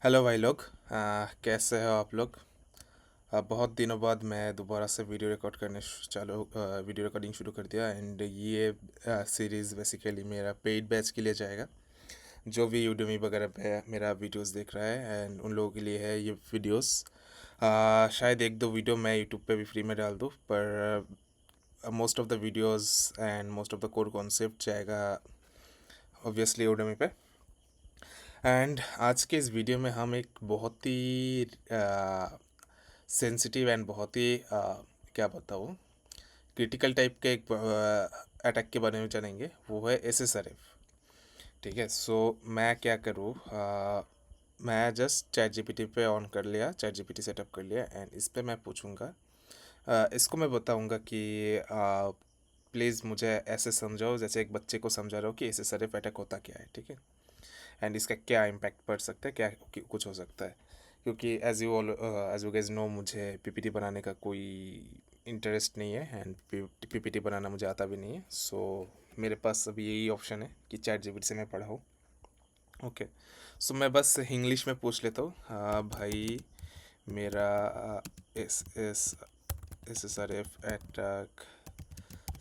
Hello भाई लोग। कैसे हो आप लोग। बहुत दिनों बाद मैं दोबारा से वीडियो रिकॉर्डिंग शुरू कर दिया एंड ये सीरीज़ बेसिकली मेरा पेड बैच के लिए जाएगा। जो भी यूडेमी वगैरह पे मेरा वीडियोस देख रहा है एंड उन लोगों के लिए है ये वीडियोस। शायद एक दो वीडियो मैं यूट्यूब पे भी फ्री में डाल दूँ, पर most of the videos and most of the core concept जाएगा ऑब्वियसली यूडेमी पे। एंड आज के इस वीडियो में हम एक बहुत ही सेंसिटिव एंड बहुत ही क्या बताऊँ, क्रिटिकल टाइप के एक अटैक के बारे में जानेंगे। वो है एसएसआरएफ। ठीक है, सो मैं क्या करूँ, मैं जस्ट चैट जीपीटी पे ऑन कर लिया, चैट जीपीटी सेटअप कर लिया एंड इस पे मैं पूछूंगा, इसको मैं बताऊंगा कि प्लीज़ मुझे ऐसे समझाओ जैसे एक बच्चे को समझा रहा हो कि एसएसआरएफ अटैक होता क्या है। ठीक है, एंड इसका क्या इम्पैक्ट पड़ सकता है, क्या कुछ हो सकता है। क्योंकि एज यू गाइस नो, मुझे पीपीटी बनाने का कोई इंटरेस्ट नहीं है एंड पीपीटी बनाना मुझे आता भी नहीं है। सो मेरे पास अभी यही ऑप्शन है कि चैट जीपीटी से मैं पढ़ाऊँ। ओके, सो मैं बस इंग्लिश में पूछ लेता हूँ। भाई, मेरा S S S S R F attack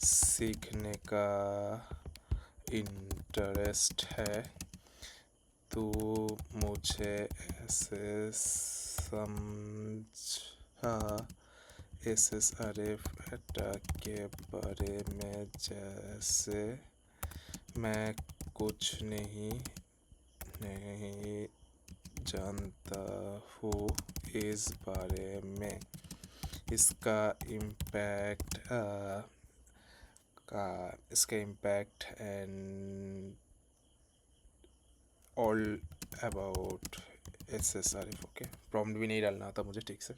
सीखने का इंटरेस्ट है, तो मुझे ऐसे समझा S S R F attack के बारे में जैसे मैं कुछ नहीं जानता हूँ इस बारे में। इसका impact and all about S S R F. Okay, prompt भी नहीं डालना था मुझे ठीक से।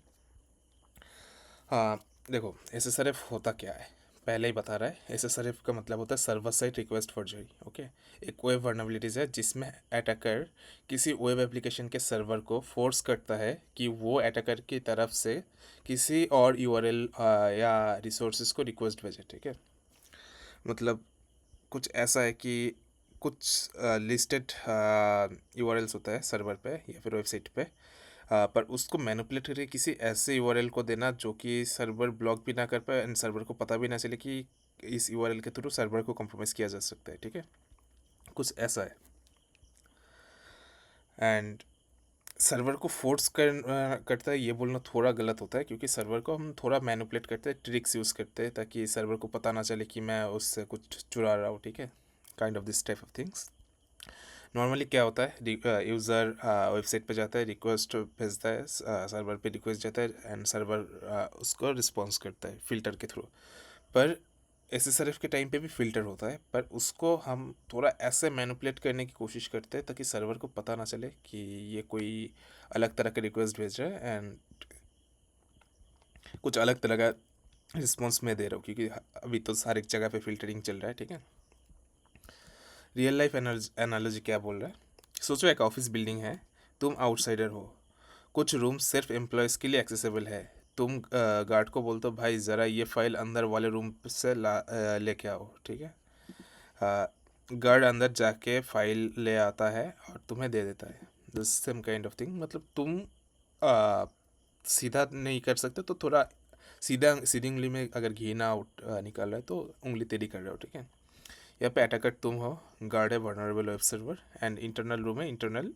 हाँ, देखो एस एस आर एफ होता क्या है, पहले ही बता रहा है। एस एस आर एफ का मतलब होता है server side request forgery. Okay, एक वेब वर्नबिलिटीज़ है जिसमें अटैकर किसी वेब एप्लीकेशन के सर्वर को फोर्स करता है कि वो अटैकर की तरफ से किसी और यूआरएल या रिसोर्सेज को रिक्वेस्ट भेजे। ठीक है, मतलब कुछ ऐसा है कि कुछ लिस्टेड यूआरएल्स होता है सर्वर पे या फिर वेबसाइट पे, पर उसको मैनिपुलेट करके किसी ऐसे यूआरएल को देना जो कि सर्वर ब्लॉक भी ना कर पाए एंड सर्वर को पता भी ना चले कि इस यूआरएल के थ्रू सर्वर को कॉम्प्रोमाइज़ किया जा सकता है। ठीक है, कुछ ऐसा है। एंड सर्वर को करता है ये बोलना थोड़ा गलत होता है, क्योंकि सर्वर को हम थोड़ा मैनिपुलेट करते हैं, ट्रिक्स यूज़ करते हैं ताकि सर्वर को पता ना चले कि मैं उससे कुछ चुरा रहा हूँ। ठीक है, kind of this type of things. Normally क्या होता है, यूज़र वेबसाइट पे जाता है, रिक्वेस्ट भेजता है, सर्वर पे रिक्वेस्ट जाता है एंड सर्वर उसको रिस्पॉन्स करता है फ़िल्टर के थ्रू। पर एसएसआरएफ के टाइम पे भी फ़िल्टर होता है, पर उसको हम थोड़ा ऐसे मैनिपुलेट करने की कोशिश करते हैं ताकि सर्वर को पता ना चले कि ये कोई अलग तरह का रिक्वेस्ट भेज रहा है एंड कुछ अलग तरह का रिस्पॉन्स मैं दे रहा हूँ, क्योंकि अभी तो हर एक जगह पे फ़िल्टरिंग चल रहा है। ठीक है, रियल लाइफ एनालॉजी क्या बोल रहा है, सोचो एक ऑफिस बिल्डिंग है, तुम आउटसाइडर हो, कुछ रूम सिर्फ एम्प्लॉयज़ के लिए एक्सेसिबल है। तुम गार्ड को बोलते हो, भाई ज़रा ये फाइल अंदर वाले रूम से लेके आओ। ठीक है, गार्ड अंदर जाके फाइल ले आता है और तुम्हें दे देता है। This same kind of thing, मतलब तुम आ, सीधा नहीं कर सकते तो थोड़ा सीधी उंगली में अगर घी ना निकाल रहा है तो उंगली टेढ़ी कर रहे हो। ठीक है, यहाँ पे अटैकर तुम हो, गार्ड है vulnerable web server and internal room है इंटरनल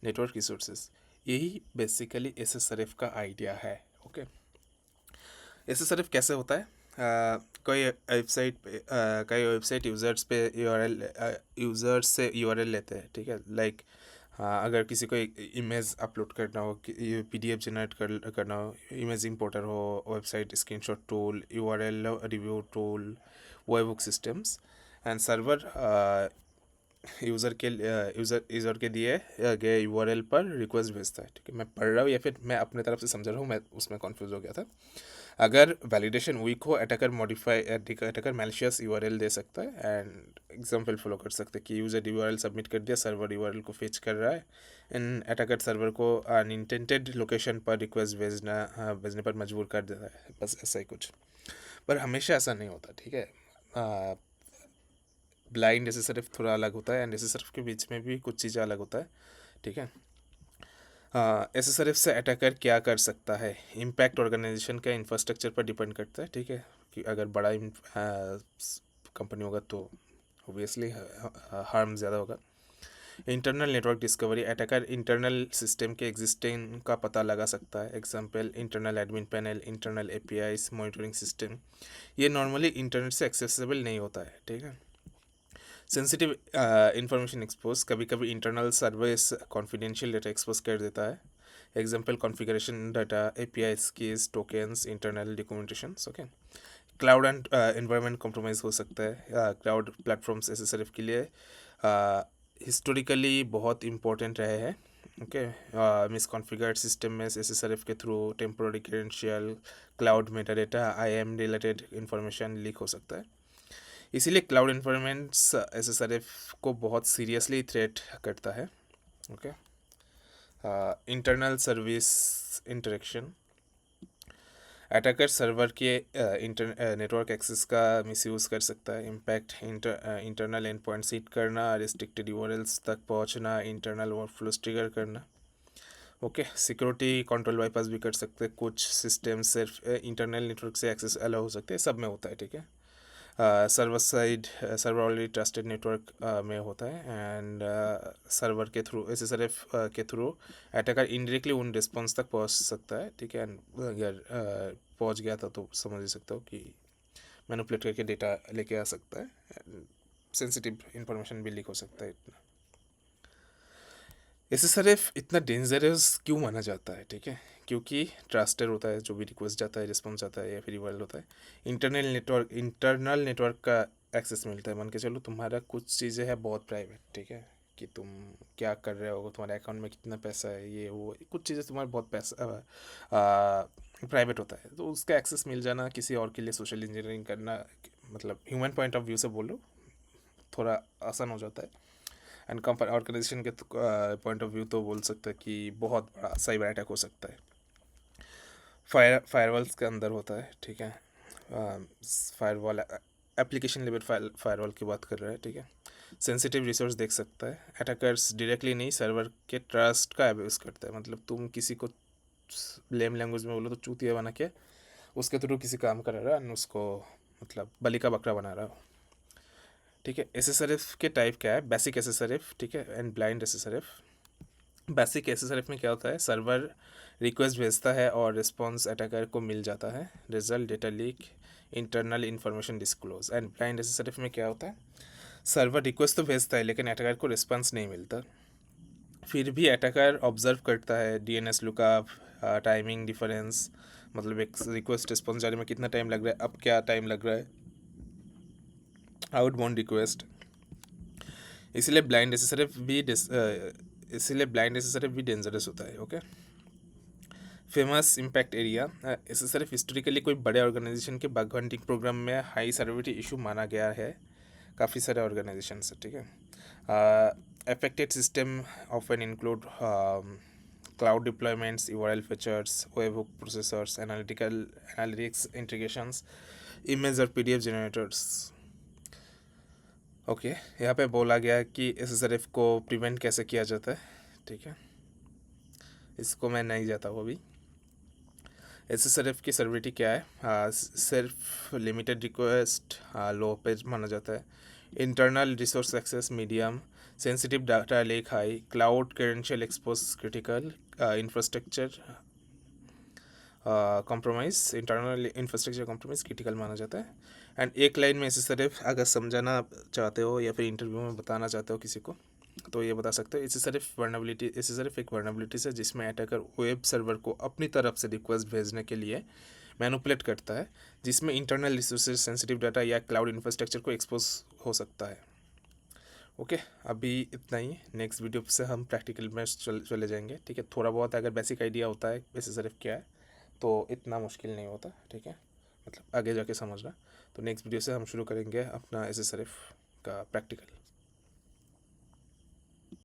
नेटवर्क रिसोर्सेज। यही बेसिकली एसएसआरएफ का आइडिया है। ओके, एसएसआरएफ कैसे होता है, कई वेबसाइट यूज़र्स पे यूआरएल यूज़र्स से यूआरएल लेते हैं। ठीक है, लाइक अगर किसी को एक इमेज अपलोड करना हो, पीडीएफ जनरेट करना हो, इमेज इंपोर्टर हो, website screenshot tool, URL review tool, WebBook systems and server user के दिए गए यूआरएल पर रिक्वेस्ट भेजता है। ठीक है, मैं पढ़ रहा हूँ या फिर मैं अपने तरफ से समझ रहा हूँ, मैं उसमें कन्फ्यूज़ हो गया था। अगर वैलिडेशन वीक हो, अटैकर मैलिशियस यूआरएल दे सकता है एंड एग्जाम्पल फॉलो कर सकते हैं कि यूज़र यूआरएल सबमिट कर दिया, सर्वर यूआरएल को फेच कर रहा है एंड अटैकर सर्वर को अनइंटेंटेड लोकेशन पर रिक्वेस्ट भेजने पर मजबूर कर देता है। बस ऐसा ही कुछ, पर हमेशा ऐसा नहीं होता। ठीक है, ब्लाइंड एसएसआरएफ थोड़ा अलग होता है एंड एसएसआरएफ के बीच में भी कुछ चीज़ें अलग होता है। ठीक है, एसएसआरएफ से अटैकर क्या कर सकता है, इम्पैक्ट ऑर्गेनाइजेशन का इंफ्रास्ट्रक्चर पर डिपेंड करता है, ठीक है। कि अगर बड़ा कंपनी होगा तो ऑब्वियसली हार्म ज़्यादा होगा। Internal network discovery, attacker internal system के एग्जिस्टिंग का पता लगा सकता है। Example internal admin panel, internal APIs, monitoring system. ये नॉर्मली इंटरनेट से एक्सेसिबल नहीं होता है, ठीक है। सेंसिटिव इंफॉर्मेशन एक्सपोज, कभी कभी internal service confidential data expose कर देता है। Example configuration data, APIs keys, tokens, internal documentations, okay. Cloud and environment compromise हो सकता है। क्लाउड प्लेटफॉर्म्स एसएसआरएफ के लिए हिस्टोरिकली बहुत इंपॉर्टेंट रहे हैं, ओके। मिसकॉन्फ़िगर्ड सिस्टम में एसएसआरएफ के through temporary credential, cloud meta data, IAM related information leak हो सकता है। इसीलिए क्लाउड इन्वायरमेंट्स एसएसआरएफ को बहुत सीरियसली थ्रेट करता है, okay. Internal service interaction, attacker server के नेटवर्क एक्सेस का मिसयूज़ कर सकता है। Impact internal and point seat करना, रिस्ट्रिक्टेड यूआरएल्स तक पहुंचना, इंटरनल वर्कफ्लोस ट्रिगर करना, ओके। सिक्योरिटी कंट्रोल बाईपास भी कर सकते हैं। कुछ सिस्टम सिर्फ इंटरनल नेटवर्क से एक्सेस अलाउ हो सकते हैं, सब में होता है, ठीक है। Server side, server already trusted network में होता है एंड सर्वर के थ्रू एसएसआरएफ के थ्रू अटैकर इनडायरेक्टली उन रिस्पॉन्स तक पहुंच सकता है, ठीक है। एंड अगर पहुंच गया था तो समझ ही सकते हो कि मैनिपुलेट करके डेटा लेके आ सकता है, सेंसिटिव इंफॉर्मेशन भी लीक हो सकता है। इतना एसएसआरएफ इतना डेंजरस क्यों माना जाता है, ठीक है। क्योंकि ट्रस्टेड होता है, जो भी रिक्वेस्ट जाता है रिस्पॉन्स आता है या फिर रिवर्ल होता है। इंटरनल नेटवर्क का एक्सेस मिलता है। मान के चलो तुम्हारा कुछ चीज़ें हैं बहुत प्राइवेट, ठीक है, कि तुम क्या कर रहे हो, तुम्हारे अकाउंट में कितना पैसा है, ये वो कुछ चीज़ें तुम्हारे बहुत पैसा प्राइवेट होता है, तो उसका एक्सेस मिल जाना किसी और के लिए सोशल इंजीनियरिंग करना, मतलब ह्यूमन पॉइंट ऑफ व्यू से बोलो थोड़ा आसान हो जाता है। एंड कंपनी ऑर्गेनाइजेशन के पॉइंट ऑफ व्यू तो बोल सकते हैं कि बहुत बड़ा साइबर अटैक हो सकता है। फायरवॉल्स के अंदर होता है, ठीक है। फायरवॉल एप्लीकेशन लेवल फायरवॉल की बात कर रहे हैं, ठीक है। सेंसिटिव रिसोर्स देख सकता है। अटैकर्स डायरेक्टली नहीं, सर्वर के ट्रस्ट का अब्यूज करता है। मतलब तुम किसी को लेम लैंग्वेज में बोलो तो चूतिया बना के उसके थ्रू किसी काम करा रहा है, उसको मतलब बलि का बकरा बना रहा हो, ठीक है। एसएसआरएफ के टाइप क्या है, बेसिक एसएसआरएफ, ठीक है, एंड ब्लाइंड एसएसआरएफ। बेसिक एसएसआरएफ में क्या होता है, सर्वर रिक्वेस्ट भेजता है और रिस्पॉन्स अटैकर को मिल जाता है। Result data leak, internal information disclose. And blind SSRF में क्या होता है, सर्वर रिक्वेस्ट तो भेजता है लेकिन अटैकर को रिस्पॉन्स नहीं मिलता। फिर भी अटैकर ऑब्जर्व करता है डीएनएस लुकअप, टाइमिंग डिफरेंस, मतलब एक रिक्वेस्ट रिस्पॉन्स जाने में कितना टाइम लग रहा है, अब क्या टाइम लग रहा है, आउटबाउंड रिक्वेस्ट। इसलिए ब्लाइंड एसएसआरएफ भी डेंजरस होता है, okay. Famous impact area, SSRF historically कोई बड़े ऑर्गेनाइजेशन के बग हंटिंग प्रोग्राम में हाई सर्विलिटी इशू माना गया है, काफ़ी सारे ऑर्गेनाइजेशन से, ठीक है। Affected system often include cloud deployments, URL features, web hook processors, analytics integrations, image और पीडीएफ जनरेटर्स, ओके। यहाँ पे बोला गया कि एसएसआरएफ को प्रिवेंट कैसे किया जाता है, ठीक है। इसको मैं नहीं जाता हूँ अभी। एसएसआरएफ की सर्विलिटी क्या है, सिर्फ लिमिटेड रिक्वेस्ट लो पे माना जाता है। Internal resource access medium, sensitive data leak high, cloud credential expose critical, infrastructure compromise, internal infrastructure compromise critical माना जाता है। एंड एक लाइन में एसएसआरएफ अगर समझाना चाहते हो या फिर इंटरव्यू में बताना चाहते हो किसी को, तो ये बता सकते हो। एसएसआरएफ एक वर्नेबिलिटी है जिसमें अटैकर वेब सर्वर को अपनी तरफ से रिक्वेस्ट भेजने के लिए मैनिपुलेट करता है, जिसमें इंटरनल रिसोर्सेज, सेंसिटिव डाटा या क्लाउड इंफ्रास्ट्रक्चर को एक्सपोज हो सकता है, ओके। अभी इतना ही, नेक्स्ट वीडियो से हम प्रैक्टिकल में चले जाएंगे, ठीक है। थोड़ा बहुत अगर बेसिक आइडिया होता है एसएसआरएफ क्या है तो इतना मुश्किल नहीं होता, ठीक है, मतलब आगे जाके समझना। तो नेक्स्ट वीडियो से हम शुरू करेंगे अपना एसएसआरएफ का प्रैक्टिकल।